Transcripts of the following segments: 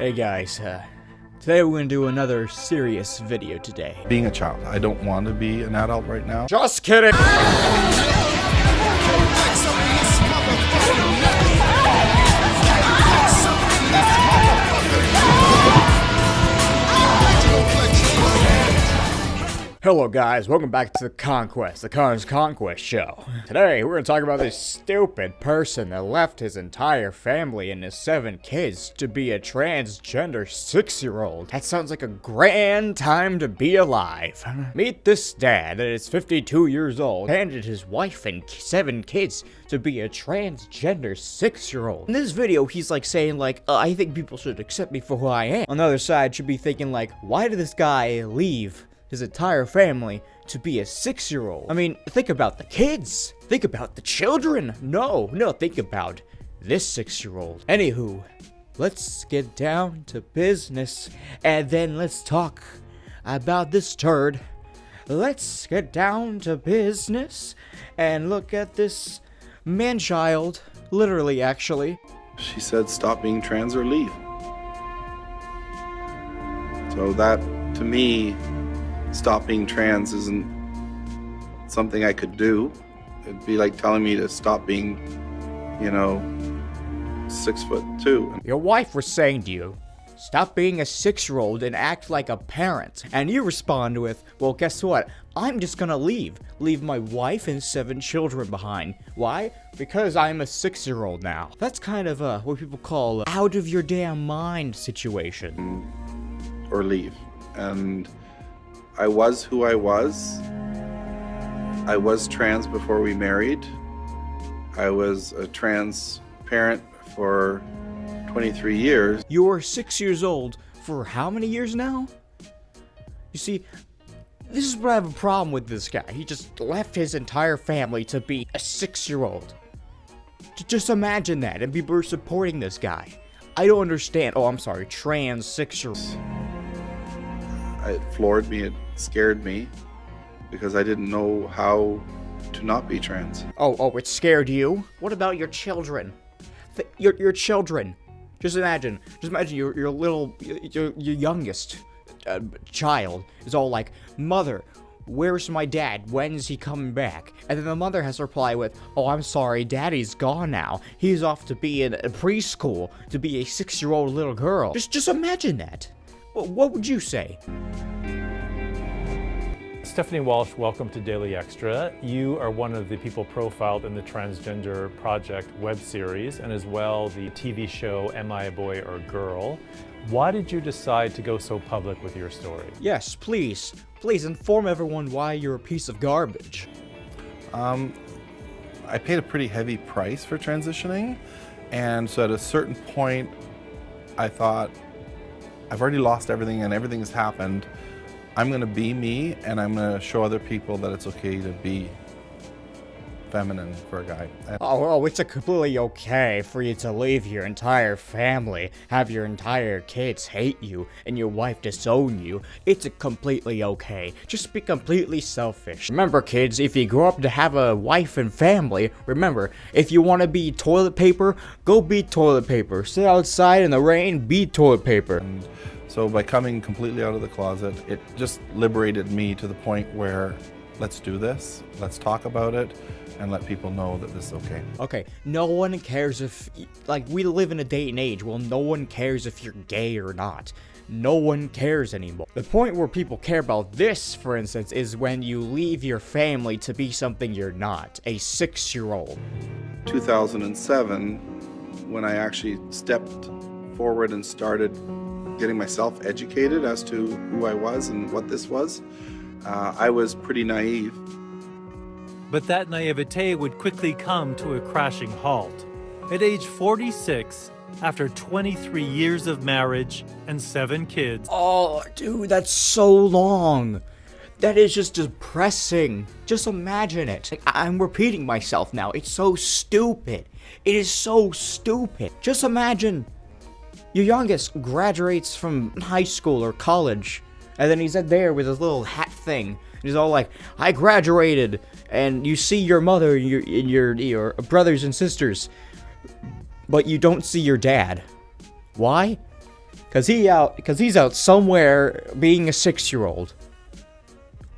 Hey guys, today we're gonna do another serious video today. Being a child, I don't want to be an adult right now. Just kidding! Hello guys, welcome back to the Conquest, the Conquest show. Today, we're gonna talk about this stupid person that left his entire family and his 7 kids to be a transgender 6-year-old. That sounds like a grand time to be alive. Meet this dad that is 52 years old, handed his wife and 7 kids to be a transgender 6-year-old. In this video, he's like saying I think people should accept me for who I am. On the other side, should be thinking why did this guy leave his entire family to be a 6-year-old? I mean, think about the kids. Think about the children. No, think about this 6-year-old. Anywho, let's get down to business, and then let's talk about this turd. Let's get down to business and look at this man-child, literally, actually. She said stop being trans or leave. So that, to me, stop being trans isn't something I could do. It'd be like telling me to stop being, 6'2". Your wife was saying to you, stop being a 6-year-old and act like a parent. And you respond with, well, guess what? I'm just gonna leave my wife and 7 children behind. Why? Because I'm a 6-year-old now. That's kind of what people call out of your damn mind situation. Or leave. And I was who I was. I was trans before we married. I was a trans parent for 23 years. You were 6 years old for how many years now? You see, this is what I have a problem with this guy. He just left his entire family to be a 6-year-old. Just imagine that, and people are supporting this guy. I don't understand. Oh, I'm sorry, trans 6-year-old. It floored me, it scared me, because I didn't know how to not be trans. Oh, it scared you? What about your children? Your children. Just imagine your youngest child is all like, Mother, where's my dad? When's he coming back? And then the mother has to reply with, oh, I'm sorry, Daddy's gone now. He's off to be in a preschool, to be a 6-year-old little girl. Just imagine that. What would you say? Stephanie Walsh, welcome to Daily Extra. You are one of the people profiled in the Transgender Project web series and as well the TV show Am I a Boy or a Girl? Why did you decide to go so public with your story? Yes, please inform everyone why you're a piece of garbage. I paid a pretty heavy price for transitioning, and so at a certain point I thought, I've already lost everything and everything has happened. I'm gonna be me, and I'm gonna show other people that it's okay to be feminine for a guy. It's completely okay for you to leave your entire family, have your entire kids hate you, and your wife disown you. It's completely okay. Just be completely selfish. Remember, kids, if you grow up to have a wife and family, remember, if you want to be toilet paper, go be toilet paper. Sit outside in the rain, be toilet paper. And so by coming completely out of the closet, it just liberated me to the point where let's do this, let's talk about it, and let people know that this is okay. Okay, no one cares if, we live in a day and age, well, no one cares if you're gay or not. No one cares anymore. The point where people care about this, for instance, is when you leave your family to be something you're not, a 6-year-old. 2007, when I actually stepped forward and started getting myself educated as to who I was and what this was, I was pretty naive. But that naivete would quickly come to a crashing halt. At age 46, after 23 years of marriage and 7 kids. Oh, dude, that's so long. That is just depressing. Just imagine it. I'm repeating myself now. It's so stupid. It is so stupid. Just imagine your youngest graduates from high school or college, and then he's there with his little hat thing. He's all like, I graduated, and you see your mother and your brothers and sisters, but you don't see your dad. Why? Cause he's out somewhere being a 6-year-old.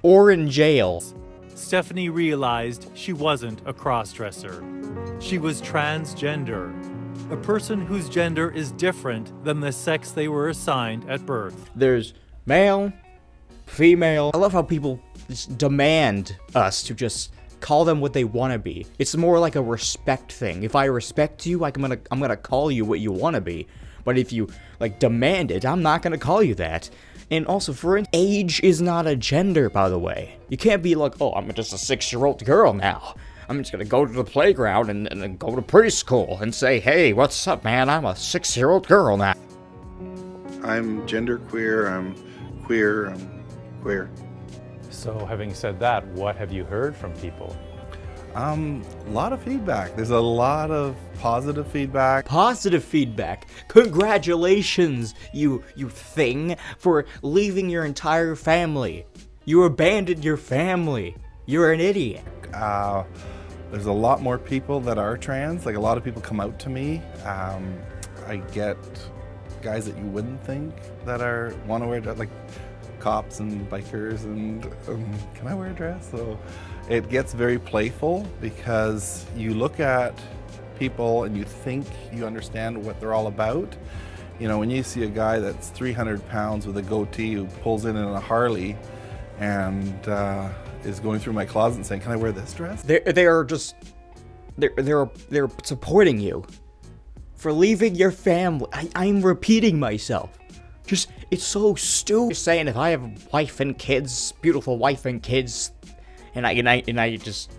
Or in jail. Stephanie realized she wasn't a crossdresser. She was transgender, a person whose gender is different than the sex they were assigned at birth. There's male, female. I love how people just demand us to just call them what they want to be. It's more like a respect thing. If I respect you, I'm gonna call you what you want to be. But if you like demand it, I'm not gonna call you that. And also, age is not a gender, by the way. You can't be like, oh, I'm just a 6-year-old girl now. I'm just gonna go to the playground and then go to preschool and say, hey, what's up, man? I'm a 6-year-old girl now. I'm genderqueer, I'm queer, I'm queer. So having said that, what have you heard from people? A lot of feedback. There's a lot of positive feedback. Positive feedback. Congratulations, you thing, for leaving your entire family. You abandoned your family. You're an idiot. There's a lot more people that are trans. Like, a lot of people come out to me. I get guys that you wouldn't think that want to wear, like cops and bikers, and can I wear a dress? So it gets very playful because you look at people and you think you understand what they're all about. You know, when you see a guy that's 300 pounds with a goatee who pulls in a Harley and is going through my closet and saying, can I wear this dress? They're supporting you for leaving your family. I'm repeating myself. Just, it's so stupid. Just saying, if I have a wife and kids, beautiful wife and kids, and I just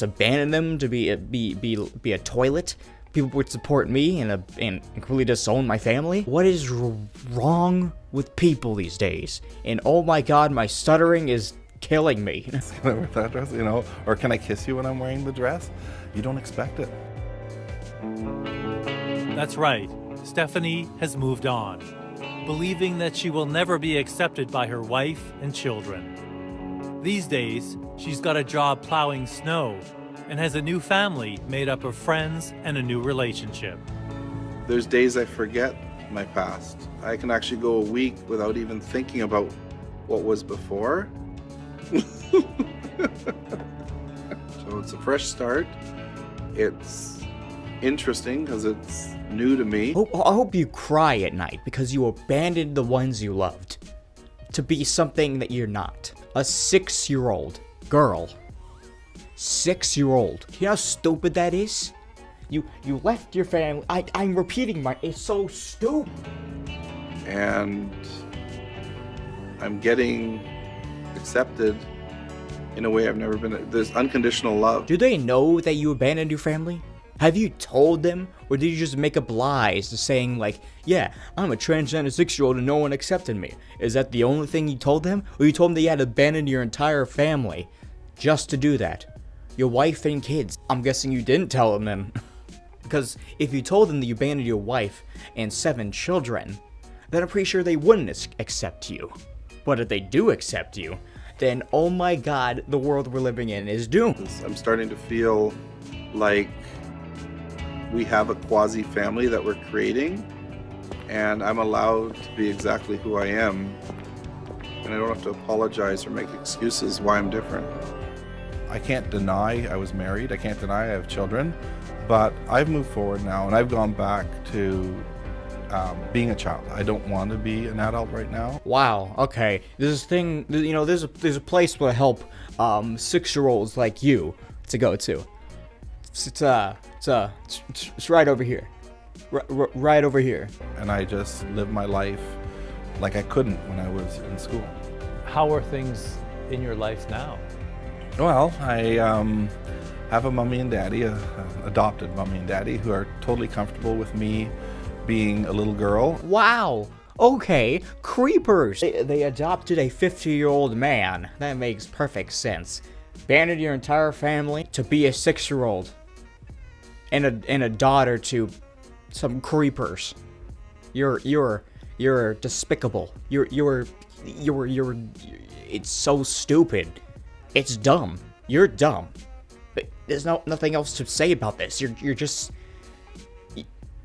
abandon them to be a toilet, people would support me and completely disown my family. What is wrong with people these days? And oh my god, my stuttering is killing me. Can I wear that dress? You know, or can I kiss you when I'm wearing the dress? You don't expect it. That's right. Stephanie has moved on, believing that she will never be accepted by her wife and children. These days, she's got a job plowing snow and has a new family made up of friends and a new relationship. There's days I forget my past. I can actually go a week without even thinking about what was before. So it's a fresh start. It's interesting because it's new to me. I hope you cry at night because you abandoned the ones you loved to be something that you're not. A 6-year-old girl. 6-year-old. You know how stupid that is? You left your family. I'm repeating it's so stupid. And I'm getting accepted in a way I've never been. There's unconditional love. Do they know that you abandoned your family? Have you told them? Or did you just make up lies to saying like, yeah, I'm a transgender 6-year-old and no one accepted me? Is that the only thing you told them? Or you told them that you had abandoned your entire family just to do that? Your wife and kids. I'm guessing you didn't tell them then. Because if you told them that you abandoned your wife and 7 children, then I'm pretty sure they wouldn't accept you. But if they do accept you, then oh my god, the world we're living in is doomed. I'm starting to feel like we have a quasi-family that we're creating, and I'm allowed to be exactly who I am, and I don't have to apologize or make excuses why I'm different. I can't deny I was married, I can't deny I have children, but I've moved forward now and I've gone back to being a child. I don't want to be an adult right now. Wow, okay. There's a place to help 6-year-olds like you to go to. It's right over here. Right over here. And I just live my life like I couldn't when I was in school. How are things in your life now? Well, I have a mommy and daddy, a adopted mommy and daddy, who are totally comfortable with me being a little girl. Wow. Okay, creepers. They adopted a 50-year-old man. That makes perfect sense. Abandoned your entire family to be a 6-year-old. And a daughter to some creepers. You're despicable. You're it's so stupid. It's dumb. You're dumb. But there's nothing else to say about this. You're just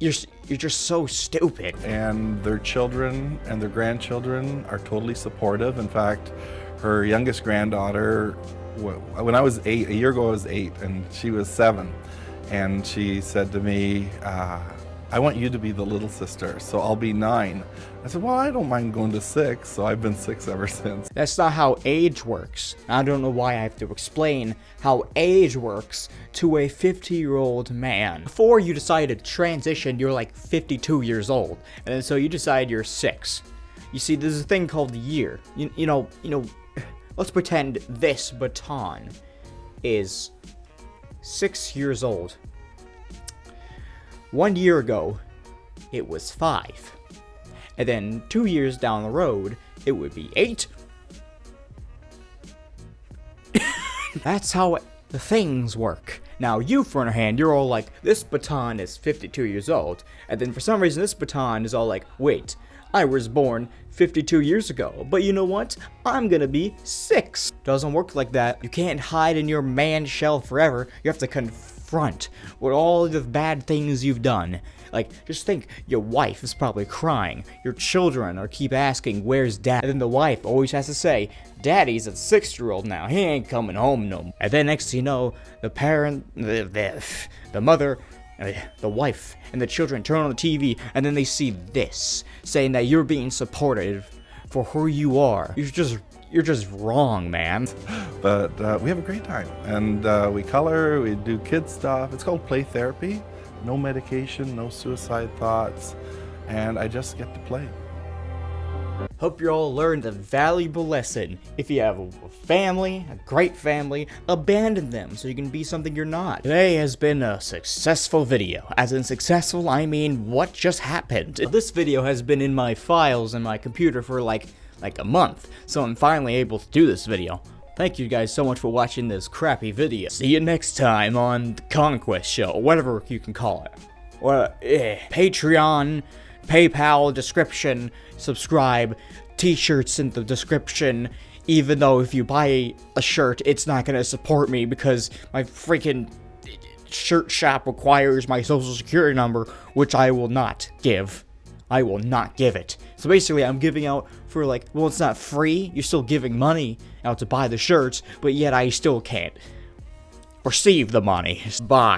you're just so stupid. And their children and their grandchildren are totally supportive. In fact, her youngest granddaughter, when I was 8, a year ago I was 8, and she was 7. And she said to me, I want you to be the little sister, so I'll be 9. I said, well, I don't mind going to 6, so I've been 6 ever since. That's not how age works. I don't know why I have to explain how age works to a 50-year-old man. Before you decide to transition, you're like 52 years old, and then so you decide you're 6. You see, there's a thing called the year. You know, let's pretend this baton is 6 years old. 1 year ago, it was 5. And then 2 years down the road, it would be 8. That's how the things work. Now, you, for one hand, you're all like, this baton is 52 years old. And then for some reason, this baton is all like, wait, I was born 52 years ago. But you know what? I'm gonna be 6. Doesn't work like that. You can't hide in your man shell forever. You have to confront with all the bad things you've done. Like, just think, your wife is probably crying. Your children are keep asking, where's dad? And then the wife always has to say, daddy's a 6-year-old now. He ain't coming home no more. And then next thing you know, the parent, the mother, the wife, and the children turn on the TV, and then they see this, saying that you're being supported for who you are. You're just wrong, man. But we have a great time, and we color, we do kid stuff. It's called play therapy. No medication, no suicide thoughts, and I just get to play. Hope you all learned a valuable lesson. If you have a family, a great family, abandon them so you can be something you're not. Today has been a successful video. As in successful, I mean what just happened. This video has been in my files in my computer for like a month, so I'm finally able to do this video. Thank you guys so much for watching this crappy video. See you next time on the Conquest show, whatever you can call it. Or, Patreon, PayPal description, subscribe, t-shirts in the description, even though if you buy a shirt, it's not gonna support me because my freaking shirt shop requires my social security number, which I will not give. I will not give it. So basically, I'm giving out for like, well, it's not free. You're still giving money out to buy the shirts, but yet I still can't receive the money. Bye.